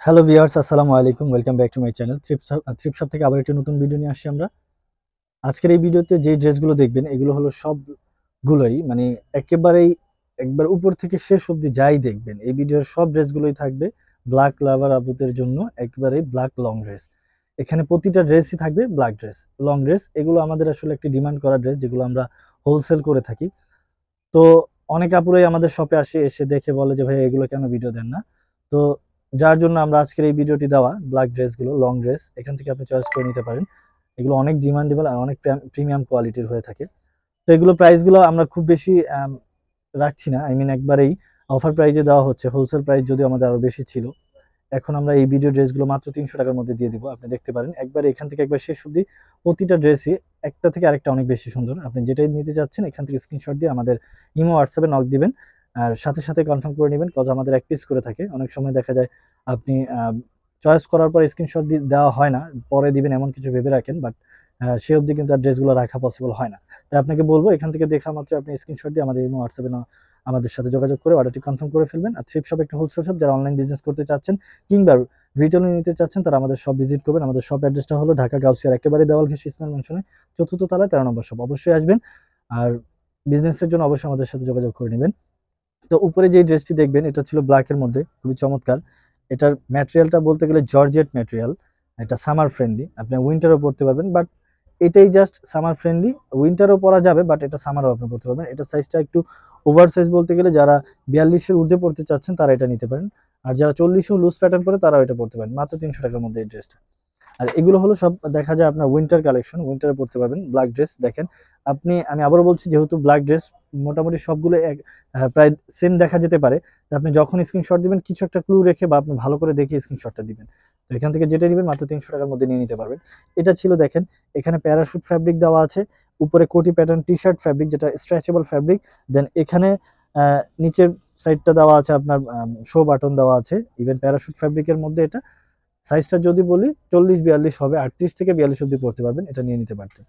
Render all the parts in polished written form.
Hello viewers, আসসালামু আলাইকুম। Welcome back to my channel থ্রিপ shop থেকে আবার একটি নতুন ভিডিও নিয়ে আসছি আমরা। আজকের এই ভিডিওতে যে ড্রেসগুলো দেখবেন এগুলো হলো সবগুলোই মানে একেবারেই একবার উপর থেকে শেষ অবধি যাই দেখবেন এই ভিডিওর সব ড্রেসগুলোই থাকবে ব্ল্যাক লাভার আপুদের জন্য একেবারেই ব্ল্যাক লং ড্রেস। এখানে প্রতিটা ড্রেসই থাকবে ব্ল্যাক ড্রেস, লং ড্রেস। এগুলো আমাদের আসলে একটি ডিমান্ড করা ড্রেস যেগুলো আমরা হোলসেল করে থাকি। তো অনেক আপুরাই আমাদের শপে আসে, এসে দেখে বলে যে ভাই এগুলো কেন ভিডিও দেন না। তো যার জন্য আমরা আজকের এই ভিডিওটি দেওয়া ব্ল্যাক ড্রেসগুলো লং ড্রেস এখান থেকে আপনি চয়েস করে নিতে পারেন। এগুলো অনেক ডিমান্ডেবল আর অনেক প্রিমিয়াম কোয়ালিটির হয়ে থাকে। তো এগুলো প্রাইসগুলো আমরা খুব বেশি রাখছি না, আই মিন একবারেই অফার প্রাইজে দেওয়া হচ্ছে। হোলসেল প্রাইস যদিও আমাদের আরো বেশি ছিল, এখন আমরা এই ভিডিও ড্রেসগুলো মাত্র 300 টাকার মধ্যে দিয়ে দিব। আপনি দেখতে পারেন একবার এখান থেকে একবার শেষ অবধি প্রতিটা ড্রেসই একটা থেকে আরেকটা অনেক বেশি সুন্দর। আপনি যেটাই নিতে চাচ্ছেন এখান থেকে স্ক্রিনশট দিয়ে আমাদের ইমো হোয়াটসঅ্যাপে নক দিবেন, আর সাথে সাথে কনফার্ম করে নেবেন। কজ আমাদের এক পিস করে থাকে, অনেক সময় দেখা যায় আপনি চয়েস করার পর স্ক্রিনশট দেওয়া হয় না, পরে দিবেন এমন কিছু ভেবে রাখেন, বাট সে অবধি কিন্তু আর ড্রেসগুলো রাখা পসিবল হয় না। তাই আপনাকে বলবো এখান থেকে দেখা মাত্র আপনি স্ক্রিনশট দিয়ে আমাদের ইমো হোয়াটসঅ্যাপে আমাদের সাথে যোগাযোগ করে অর্ডারটি কনফার্ম করে ফেলবেন। আর থ্রিপ শপ একটা হোলসেল শপ, যারা অনলাইন বিজনেস করতে চাচ্ছেন কিংবা রিটেলে নিতে চাচ্ছেন তারা আমাদের শপ ভিজিট করবেন। আমাদের শপ অ্যাড্রেসটা হলো ঢাকা গাউসিয়ার একেবারে দেওয়াল ঘেঁষে ইসমাইল ম্যানশনে 4th তলায় 13 নম্বর শপ। অবশ্যই আসবেন, আর বিজনেসের জন্য অবশ্যই আমাদের সাথে যোগাযোগ করে নেবেন। তো উপরে যে ড্রেসটি দেখবেন এটা ছিল ব্ল্যাকের মধ্যে, খুবই চমৎকার। এটার ম্যাটেরিয়ালটা বলতে গেলে জর্জেট ম্যাটেরিয়াল। এটা সামার ফ্রেন্ডলি, আপনি উইন্টারও পরতে পারবেন, বাট এটাই জাস্ট সামার ফ্রেন্ডলি। উইন্টারও পরা যাবে, বাট এটা সামারও আপনি পরতে পারবেন। এটা সাইজটা একটু ওভার সাইজ বলতে গেলে, যারা 42-এর ঊর্ধ্বে পড়তে চাচ্ছেন তারা এটা নিতে পারেন, আর যারা 40-ও লুজ প্যাটার্ন পরে তারাও এটা পড়তে পারেন। মাত্র 300 টাকার মধ্যে এই ড্রেসটা। আর এগুলো হলো সব দেখা যায় আপনার উইন্টার কালেকশন, উইন্টারে পড়তে পারবেন ব্ল্যাক ড্রেস। দেখেন আমি আবারও বলছি, যেহেতু ব্ল্যাক ড্রেস মোটামুটি সবগুলো প্রায় সেম দেখা যেতে পারে, তো আপনি যখন স্ক্রিনশট দিবেন কিছু একটা ক্লু রেখে বা আপনি ভালো করে দেখে স্ক্রিনশটটা দিবেন। তো এখান থেকে যেটা নেবেন মাত্র 300 টাকার মধ্যে নিয়ে নিতে পারবেন। এটা ছিল দেখেন, এখানে প্যারাশুট ফ্যাব্রিক দেওয়া আছে, উপরে কোটি প্যাটার্ন টি শার্ট ফ্যাব্রিক যেটা স্ট্রেচেবল ফ্যাব্রিক। দেন এখানে নিচের সাইডটা দেওয়া আছে আপনার শো বাটন দেওয়া আছে। ইভেন প্যারাশুট ফ্যাব্রিকের মধ্যে এটা সাইজটা যদি বলি 40-42 হবে, 38 থেকে 42 অব্দি পড়তে পারবেন, এটা নিয়ে নিতে পারতেন।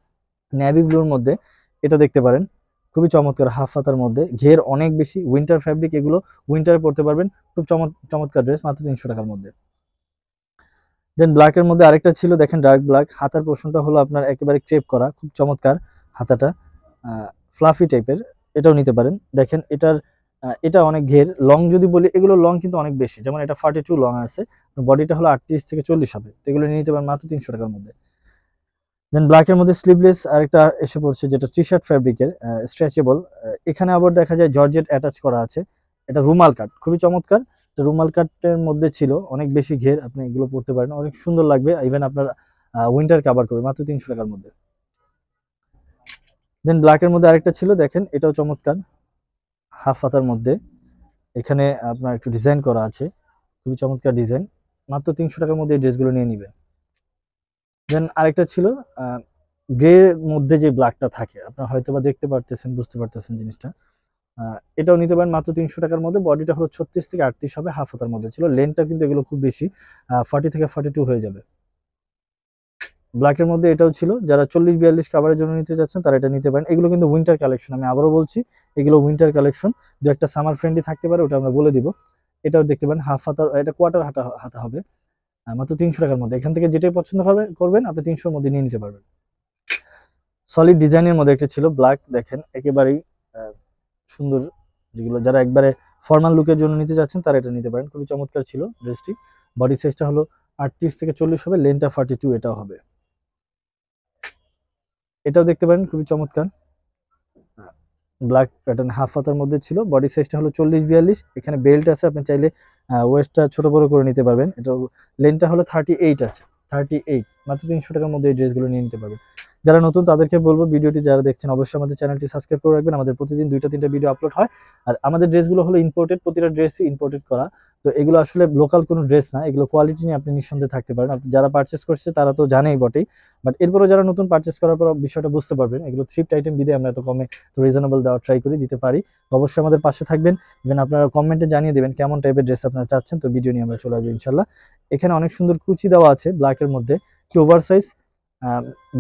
নেভি ব্লুর মধ্যে এটা দেখতে পারেন, খুবই চমৎকার। হাফ হাতার মধ্যে ঘের অনেক বেশি, উইন্টার ফ্যাব্রিক, এগুলো উইন্টারে পড়তে পারবেন। খুব চমৎকার ড্রেস মাত্র 300 টাকার মধ্যে। দেন ব্ল্যাকের মধ্যে আরেকটা ছিল দেখেন, ডার্ক ব্ল্যাক। হাতার পোর্শনটা হলো আপনার একেবারে ক্রেপ করা, খুব চমৎকার হাতাটা, ফ্লাফি টাইপের। এটাও নিতে পারেন। দেখেন এটা অনেক ঘের লং যদি বলি, এগুলো লং কিন্তু অনেক বেশি, যেমন এটা 42 লং আছে, বডিটা হলো 38 থেকে 40 হবে, তো এগুলো নিয়ে নিতে পারেন মাত্র 300 টাকার মধ্যে। দেন ব্ল্যাকের মধ্যে স্লিভলেস আরেকটা এসে পড়ছে, যেটা টি শার্ট ফ্যাব্রিকের, স্ট্রেচেবল। এখানে আবার দেখা যায় জর্জেট অ্যাটাচ করা আছে। এটা রুমাল কাট, খুবই চমৎকার। রুমাল কাটের মধ্যে ছিল অনেক বেশি ঘের, আপনি এগুলো পড়তে পারেন, অনেক সুন্দর লাগবে। ইভেন আপনার উইন্টার কভার করবে মাত্র 300 টাকার মধ্যে। দেন ব্ল্যাকের মধ্যে আরেকটা ছিল দেখেন, এটাও চমৎকার, হাফ হাতার মধ্যে। এখানে আপনার একটু ডিজাইন করা আছে, খুবই চমৎকার ডিজাইন। মাত্র 300 টাকার মধ্যে এই ড্রেসগুলো নিয়ে নিবেন। দেন আরেকটা ছিল গ্রে মধ্যে যে ব্ল্যাকটা থাকে, আপনারা হয়তো বা দেখতে পারতেছেন, বুঝতে পারতেছেন জিনিসটা। এটাও নিতে পারেন মাত্র 300 টাকার মধ্যে। বডিটা হলো 36 থেকে 38 হবে, হাফ হাতার মধ্যে ছিল। লেন্থটা কিন্তু এগুলো খুব বেশি, 40 থেকে 42 হয়ে যাবে। ব্ল্যাকের মধ্যে এটাও ছিল, যারা 40-42 কাভারের জন্য নিতে যাচ্ছেন তারা এটা নিতে পারেন। এগুলো কিন্তু উইন্টার কালেকশন, আমি আবারও বলছি এগুলো উইন্টার কালেকশন। দু একটা সামার ফ্রেন্ডলি থাকতে পারে, ওটা আমরা বলে দিব। এটাও দেখতে পারেন, হাফ হাতা, এটা কোয়ার্টার হাতা হাতা হবে, মাত্র 300 টাকার মধ্যে। এখান থেকে যেটাই পছন্দ করবেন আপনি 300-র মধ্যে নিয়ে নিতে পারবেন। সলিড ডিজাইনের মধ্যে একটা ছিল ব্ল্যাক, দেখেন একেবারেই সুন্দর। যেগুলো যারা একবারে ফর্মাল লুকের জন্য নিতে যাচ্ছেন তারা এটা নিতে পারেন, খুবই চমৎকার ছিল ড্রেসটি। বডি সাইজটা হলো 38 থেকে 40 হবে, লেন্থটা 42 এটাও হবে। এটাও দেখতে পারেন, খুবই চমৎকার। ব্ল্যাক প্যাটার্ন হাফ হাতার মধ্যে ছিল, বডি সাইজটা হলো 40-42। এখানে বেল্ট আছে, আপনি চাইলে ওয়েস্টটা ছোট বড় করে নিতে পারবেন। এটা লেন্থটা হলো 38 আছে, 38। মাত্র 300 টাকার মধ্যে এই ড্রেসগুলো নিয়ে নিতে পারবেন। যারা নতুন তাদেরকে বলবো, ভিডিওটি যারা দেখছেন অবশ্যই আমাদের চ্যানেলটি সাবস্ক্রাইব করে রাখবেন। আমাদের প্রতিদিন 2টা-3টা ভিডিও আপলোড হয়। আর আমাদের ড্রেসগুলো হলো ইম্পোর্টেড, প্রতিটা ড্রেসই ইম্পোর্টেড করা। তো এগুলো আসলে লোকাল কোনো ড্রেস না, এগুলো কোয়ালিটি নিয়ে আপনি নিঃসন্দেহে থাকতে পারেন। আপনি যারা পারচেস করছে তারা তো জানেই বটেই, বাট এরপরও যারা নতুন পারচেস করার পর বিষয়টা বুঝতে পারবেন, এগুলো থ্রিফট আইটেম বিদে আমরা এত কমে রিজনেবল দেওয়ার ট্রাই করি, দিতে পারি। তো অবশ্যই আমাদের পাশে থাকবেন। ইভেন আপনারা কমেন্টে জানিয়ে দেবেন কেমন টাইপের ড্রেস আপনারা চাচ্ছেন, তো ভিডিও নিয়ে আমরা চলে আসবো ইনশাল্লাহ। এখানে অনেক সুন্দর কুচি দেওয়া আছে ব্ল্যাকের মধ্যে, কি ওভার সাইজ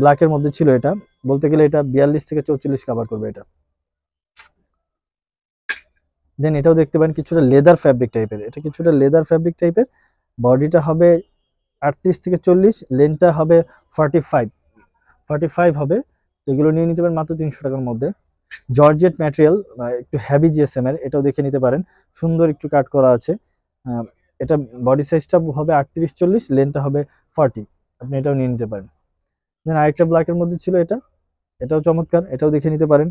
ব্ল্যাকের মধ্যে ছিল। এটা বলতে গেলে এটা 42 থেকে 44 কভার করবে এটা। দেন এটাও দেখতে পারেন কিছুটা লেদার ফ্যাব্রিক টাইপের, এটা কিছুটা লেদার ফ্যাব্রিক টাইপের। বডিটা হবে 38 থেকে 40, লেনটা হবে 45 হবে। তো এগুলো নিয়ে নিতে পারেন মাত্র 300 টাকার মধ্যে। জর্জেট ম্যাটেরিয়াল, একটু হেভি জিএসএম এর, এটাও দেখে নিতে পারেন, সুন্দর একটু কাট করা আছে। এটা বডি সাইজটা হবে 38-40, লেনটা হবে 40, আপনি এটাও নিয়ে নিতে পারেন। দেন আরেকটা ব্ল্যাকের মধ্যে ছিল এটা, এটাও চমৎকার, এটাও দেখে নিতে পারেন।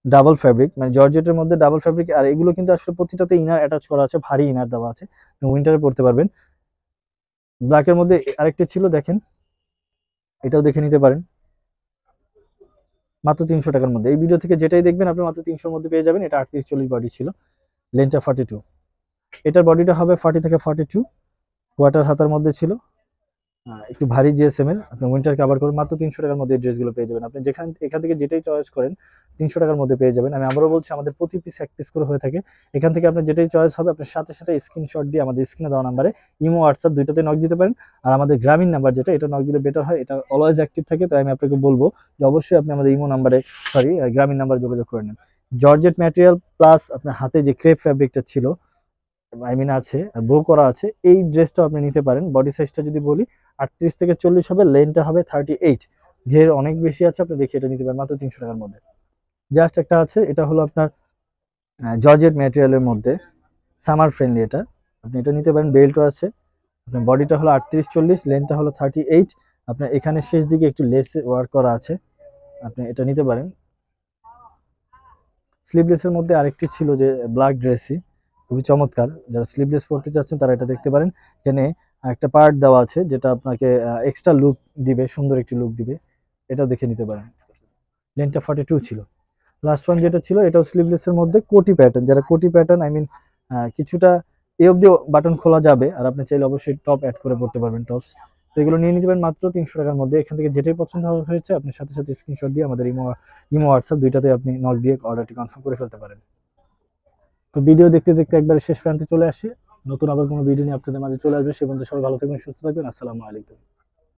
ডাবল ফ্যাব্রিক, মানে জর্জেটের মধ্যে ডাবল ফ্যাব্রিক, আর এগুলো কিন্তু আসলে প্রতিটাতে ইনার অ্যাটাচ করা আছে, ভারী ইনার দেওয়া আছে, উইন্টারে পড়তে পারবেন। ব্ল্যাকের মধ্যে আরেকটা ছিল দেখেন, এটাও দেখে নিতে পারেন মাত্র 300 টাকার মধ্যে। এই ভিডিও থেকে যেটাই দেখবেন আপনি মাত্র 300-র মধ্যে পেয়ে যাবেন। এটা 38-40 বডি ছিল, লেনটা 42। এটার বডিটা হবে 40 থেকে 42, কোয়ার্টার হাতার মধ্যে ছিল, একটু ভারী জিএসএম এর, আপনি উইন্টার কভার করে মাত্র 300 টাকার মধ্যে এই ড্রেসগুলো পেয়ে যাবেন। আপনি এখান থেকে যেটাই চয়েস করেন 300 টাকার মধ্যে পেয়ে যাবেন। আমি আবারও বলছি, আমাদের প্রতি পিস এক পিস করে হয়ে থাকে। এখান থেকে আপনার যেটাই চয়েস হবে, আপনার সাথে সাথে স্ক্রিনশট দিয়ে আমাদের স্ক্রিনে দেওয়া নাম্বারে ইমো হোয়াটসঅ্যাপ দুইটাতে নক দিতে পারেন। আর আমাদের গ্রামীণ নাম্বার যেটা, এটা নক দিলে বেটার হয়, এটা অলওয়েজ অ্যাক্টিভ থাকে। তাই আমি আপনাকে বলবো যে অবশ্যই আপনি আমাদের ইমো নাম্বারে, গ্রামীণ নাম্বারে যোগাযোগ করে নেন। জর্জেট ম্যাটেরিয়াল প্লাস আপনার হাতে যে ক্রেপ ফ্যাব্রিকটা ছিল, আছে, বো করা আছে, এই ড্রেসটাও আপনি নিতে পারেন। বডি সাইজটা যদি বলি 38 থেকে 40 হবে, লেনটা হবে 38, ঘের অনেক বেশি আছে, আপনি দেখে এটা নিতে পারেন মাত্র 300 টাকার মধ্যে। জাস্ট একটা আছে, এটা হলো আপনার জর্জেট ম্যাটেরিয়ালের মধ্যে, সামার ফ্রেন্ডলি, এটা আপনি এটা নিতে পারেন। বেল্টও আছে, আপনার বডিটা হলো 38-40, লেনটা হলো 38, আপনার এখানে শেষ দিকে একটু লেস ওয়ার্ক করা আছে, আপনি এটা নিতে পারেন। স্লিভলেসের মধ্যে আরেকটি ছিল যে ব্ল্যাক ড্রেসই, খুবই চমৎকার, যারা স্লিভলেস পড়তে চাচ্ছেন তারা এটা দেখতে পারেন। এখানে একটা পার্ট দেওয়া আছে যেটা আপনাকে এক্সট্রা লুক দিবে, সুন্দর একটি লুক দিবে, এটাও দেখে নিতে পারেন। লেনটা 42 ছিল। লাস্ট ওয়ান যেটা ছিল, এটাও স্লিভলেসের মধ্যে কোটি প্যাটার্ন, যারা কোটি প্যাটার্ন, আই মিন কিছুটা এ অবধি বাটন খোলা যাবে, আর আপনি চাইলে অবশ্যই টপ অ্যাড করে পড়তে পারবেন, টপস। তো এগুলো নিয়ে নিতে পারেন মাত্র 300 টাকার মধ্যে। এখান থেকে যেটাই পছন্দ হয়েছে আপনি সাথে সাথে স্ক্রিনশট দিয়ে আমাদের ইমো হোয়াটসঅ্যাপ দুইটাতে আপনি নক দিয়ে অর্ডারটি কনফার্ম করে ফেলতে পারেন। তো ভিডিও দেখতে দেখতে একবারে শেষ প্রান্তে চলে আসি। নতুন আবার কোনো ভিডিও নিয়ে আপনাদের মাঝে চলে আসবে। সে পর্যন্ত সবাই ভালো থাকবেন, সুস্থ থাকবেন। আসসালামু আলাইকুম।